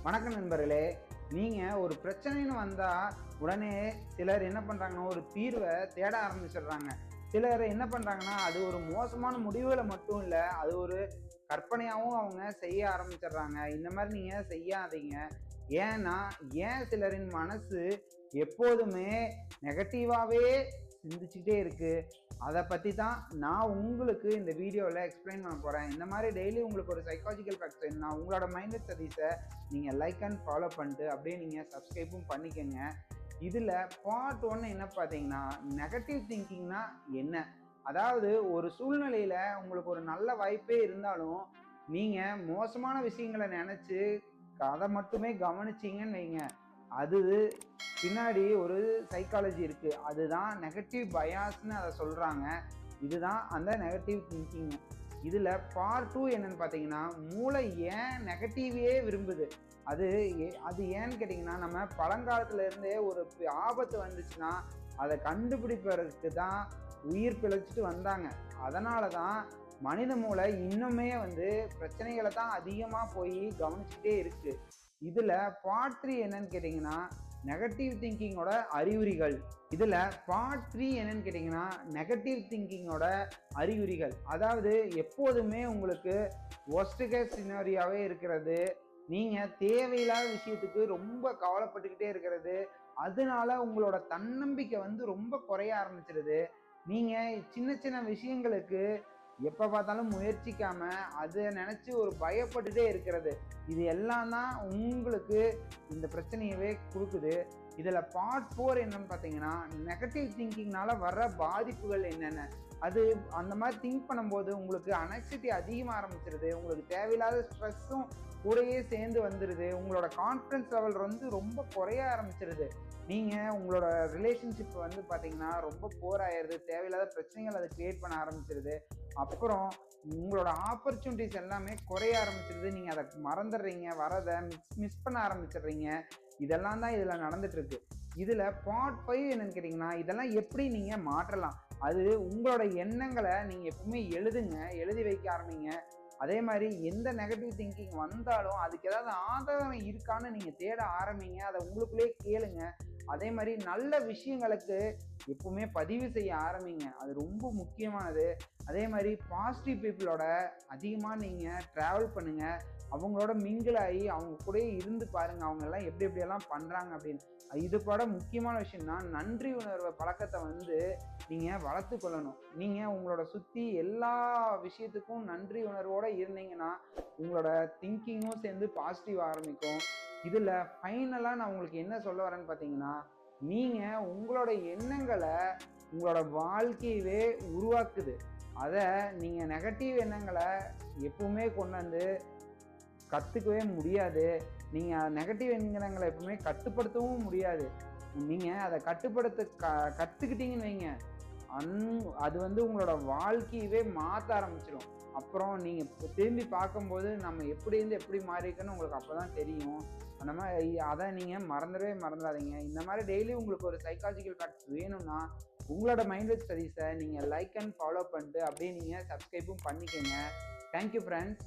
வணக்கம் நண்பர்களே. நீங்கள் ஒரு பிரச்சனைன்னு வந்தால் உடனே சிலர் என்ன பண்ணுறாங்கன்னா ஒரு தீர்வை தேட ஆரம்பிச்சிடுறாங்க. சிலர் என்ன பண்ணுறாங்கன்னா அது ஒரு மோசமான முடிவுகளை மட்டும் இல்லை, அது ஒரு கற்பனையாகவும் அவங்க செய்ய ஆரம்பிச்சிடுறாங்க. இந்த மாதிரி நீங்கள் செய்யாதீங்க. ஏன்னா சிலரின் மனசு எப்போதுமே நெகட்டிவாகவே சிந்திச்சுக்கிட்டே இருக்குது. அதை பற்றி தான் நான் உங்களுக்கு இந்த வீடியோவில் எக்ஸ்பிளைன் பண்ண போகிறேன். இந்த மாதிரி டெய்லி உங்களுக்கு ஒரு சைக்காலஜிக்கல் ஃபேக்ட்ஸ் வேணும்னா உங்களோட மைண்ட் ஸ்டடீஸை நீங்கள் லைக் அண்ட் ஃபாலோ பண்ணிட்டு அப்படியே நீங்கள் சப்ஸ்கிரைபும் பண்ணிக்கோங்க. இதில் பார்ட் 1 என்ன பார்த்தீங்கன்னா, நெகட்டிவ் திங்கிங்னா என்ன. அதாவது ஒரு சூழ்நிலையில் உங்களுக்கு ஒரு நல்ல வாய்ப்பே இருந்தாலும் நீங்கள் மோசமான விஷயங்களை நினச்சி அதை மட்டுமே கவனிச்சிங்கன்னு வைங்க, அது பின்னாடி ஒரு சைக்காலஜி இருக்குது. அதுதான் நெகட்டிவ் பயாஸ்ன்னு அதை சொல்கிறாங்க. இதுதான் அந்த நெகட்டிவ் திங்கிங். இதில் பார்ட் 2 என்னன்னு பார்த்தீங்கன்னா, மூளை ஏன் நெகட்டிவே விரும்புது. அது ஏன்னு கேட்டிங்கன்னா, நம்ம பழங்காலத்துல இருந்தே ஒரு ஆபத்து வந்துச்சுன்னா அதை கண்டுபிடிப்பதற்கு தான் உயிர் பிழைச்சிட்டு வந்தாங்க. அதனால தான் மனித மூளை இன்னுமே பிரச்சனைகளை தான் அதிகமாக போய் கவனிச்சுட்டே இருக்கு. இதில் பார்ட் 3 என்னன்னு கேட்டிங்கன்னா, நெகட்டிவ் திங்கிங்கோட அறிகுறிகள். இதில் பார்ட் 3 என்னன்னு கேட்டிங்கன்னா, நெகட்டிவ் திங்கிங்கோட அறிகுறிகள். அதாவது எப்போதுமே உங்களுக்கு ஒர்ஸ்ட் கேஸ் சினாரியாவே இருக்கிறது, நீங்கள் தேவையில்லாத விஷயத்துக்கு ரொம்ப கவலைப்பட்டுக்கிட்டே இருக்கிறது, அதனால உங்களோட தன்னம்பிக்கை ரொம்ப குறைய ஆரம்பிச்சிருது. நீங்கள் சின்ன சின்ன விஷயங்களுக்கு எப்போ பார்த்தாலும் முயற்சிக்காம அதை நினச்சி ஒரு பயப்பட்டுட்டே இருக்கிறது, இது எல்லாம் தான் உங்களுக்கு இந்த பிரச்சனையவே கொடுக்குது. இதில் பார்ட் 4 என்னன்னு பார்த்தீங்கன்னா, நெகட்டிவ் திங்கிங்னால வர்ற பாதிப்புகள் என்னென்ன. அது அந்த மாதிரி திங்க் பண்ணும்போது உங்களுக்கு அனெக்சிட்டி அதிகமாக ஆரம்பிச்சிருது, உங்களுக்கு தேவையில்லாத ஸ்ட்ரெஸ்ஸும் கூடயே சேர்ந்து வந்துடுது, உங்களோட கான்ஃபிடன்ஸ் லெவல் ரொம்ப குறைய ஆரம்பிச்சிருது. நீங்கள் உங்களோட ரிலேஷன்ஷிப் பார்த்தீங்கன்னா ரொம்ப போர் ஆயிடுது, தேவையில்லாத பிரச்சனைகள் அதை கிரியேட் பண்ண ஆரம்பிச்சிருது. அப்புறம் உங்களோட ஆப்பர்ச்சுனிட்டிஸ் எல்லாமே குறைய ஆரம்பிச்சிருது, நீங்கள் அதை மறந்துடுறீங்க, வரதை மிஸ் பண்ண ஆரம்பிச்சிடுறீங்க. இதெல்லாம் தான் இதில் நடந்துட்டுருக்கு. இதில் பார்ட் 5 என்னன்னு கேட்டிங்கன்னா, இதெல்லாம் எப்படி நீங்கள் மாற்றலாம். அது உங்களோட எண்ணங்களை நீங்கள் எப்பவுமே எழுதி வைக்க ஆரம்பிங்க. அதே மாதிரி எந்த நெகட்டிவ் திங்கிங் வந்தாலும் அதுக்கு ஏதாவது ஆதாரம் இருக்கான்னு நீங்கள் தேட ஆரம்பிங்க. அதை உங்களுக்குள்ளேயே கேளுங்க. அதே மாதிரி நல்ல விஷயங்களுக்கு எப்பவுமே பதிவு செய்ய ஆரம்பிங்க, அது ரொம்ப முக்கியமானது. அதே மாதிரி பாசிட்டிவ் பீப்புளோட அதிகமாக நீங்கள் ட்ராவல் பண்ணுங்கள், அவங்களோட மிங்கிள் ஆகி அவங்க கூட இருந்து பாருங்கள், அவங்கெல்லாம் எப்படியெல்லாம் பண்ணுறாங்க அப்படின்னு. இது கூட முக்கியமான விஷயம்னா நன்றி உணர்வு பழக்கத்தை நீங்கள் வளர்த்து கொள்ளணும். நீங்கள் உங்களோட சுற்றி எல்லா விஷயத்துக்கும் நன்றி உணர்வோடு இருந்தீங்கன்னா உங்களோட திங்கிங்கும் சேர்ந்து பாசிட்டிவ் ஆரம்பிக்கும். இதில் ஃபைனலாக நான் உங்களுக்கு என்ன சொல்ல வரேன்னு பார்த்தீங்கன்னா, நீங்கள் உங்களோட எண்ணங்களை உங்களோட வாழ்க்கையவே உருவாக்குது. அதை நீங்கள் நெகட்டிவ் எண்ணங்களை எப்பவுமே கொண்டு கற்றுக்கவே முடியாது. நீங்கள் நெகட்டிவ் எண்ணங்களை எப்பவுமே கட்டுப்படுத்தவும் முடியாது. நீங்கள் அதை கற்றுக்கிட்டீங்கன்னு வைங்க, அது உங்களோட வாழ்க்கையவே மாற்ற ஆரம்பிச்சிடும். அப்புறம் நீங்கள் திரும்பி பார்க்கும்போது நம்ம எப்படி மாறிக்கன்னு உங்களுக்கு அப்போ தான் தெரியும். அந்த மாதிரி அதை நீங்கள் மறந்துடாதீங்க. இந்த மாதிரி டெய்லி உங்களுக்கு ஒரு சைக்காலஜிக்கல் ஃபேக்ட்ஸ் வேணும்னா உங்களோட மைண்ட் ஸ்டடீஸை நீங்கள் லைக் அண்ட் ஃபாலோ பண்ணிட்டு அப்படியே நீங்கள் சப்ஸ்கிரைபும் பண்ணிக்கோங்க. Thank you friends.